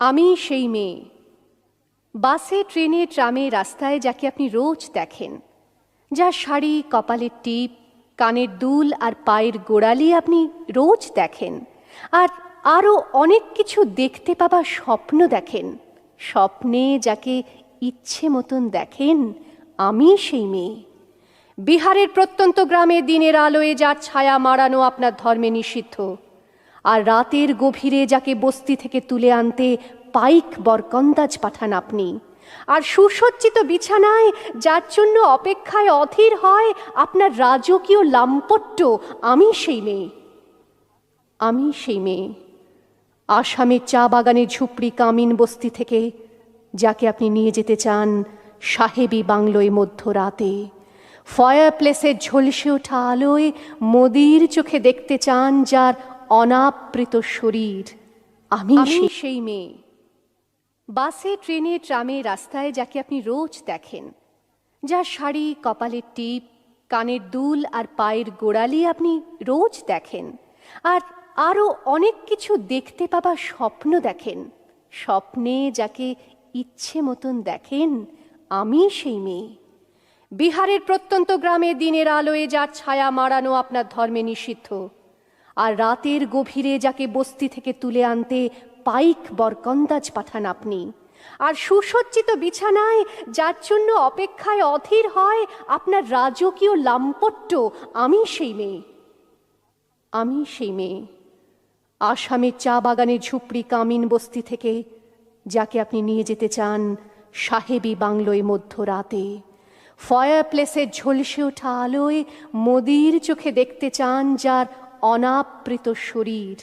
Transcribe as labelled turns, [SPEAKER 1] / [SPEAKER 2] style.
[SPEAKER 1] আমি সেই মেয়ে, বাসে ট্রেনে ট্রামে রাস্তায় যাকে আপনি রোজ দেখেন, যার শাড়ি, কপালের টিপ, কানের দুল আর পায়ের গোড়ালি আপনি রোজ দেখেন, আর আরও অনেক কিছু দেখতে পাবার স্বপ্ন দেখেন। স্বপ্নে যাকে ইচ্ছে মতন দেখেন, আমি সেই মেয়ে। বিহারের প্রত্যন্ত গ্রামে দিনের আলোয় যার ছায়া মাড়ানো আপনার ধর্মে নিষিদ্ধ, আর রাতের গভীরে যাকে বস্তি থেকে তুলে আনতে পাইক বরকন্দাজ পাঠান আপনি, আর সুসজ্জিত বিছানায় যার জন্য অপেক্ষায় অধীর হয় আপনার রাজকীয় লাম্পট্য, আমি সেই মেয়ে। আমি সেই মেয়ে, আসামের চা বাগানের ঝুপড়ি কামিন বস্তি থেকে যাকে আপনি নিয়ে যেতে চান সাহেবী বাংলোয় মধ্যরাতে, ফায়ার প্লেসের ঝলসে ওঠা আলোয় মোদির চোখে দেখতে চান যার অনাবৃত শরীর, আমি সেই মেয়ে। বাসে ট্রেনে ট্রামে রাস্তায় যাকে আপনি রোজ দেখেন, যার শাড়ি, কপালের টিপ, কানের দুল আর পায়ের গোড়ালি আপনি রোজ দেখেন, আর আরও অনেক কিছু দেখতে পাবার স্বপ্ন দেখেন। স্বপ্নে যাকে ইচ্ছে মতন দেখেন, আমি সেই মেয়ে। বিহারের প্রত্যন্ত গ্রামে দিনের আলোয় যার ছায়া মাড়ানো আপনার ধর্মে নিষিদ্ধ, আর রাতের গভীরে যাকে বস্তি থেকে তুলে আনতে পাইক বরকন্দাজ পাঠান আপনি, আর সুসজ্জিত বিছানায় যার জন্য অপেক্ষায় অধীর হয় আপনার রাজকীয় লাম্পট্য, আমি সেই মেয়ে। আমি সেই মেয়ে, আসামের চা বাগানের ঝুপড়ি কামিন বস্তি থেকে যাকে আপনি নিয়ে যেতে চান সাহেবী বাংলোয় মধ্যরাতে, ফায়ার প্লেসের ঝলসে ওঠা আলোয় মোদির চোখে দেখতে চান যার অনাবৃত শরীর,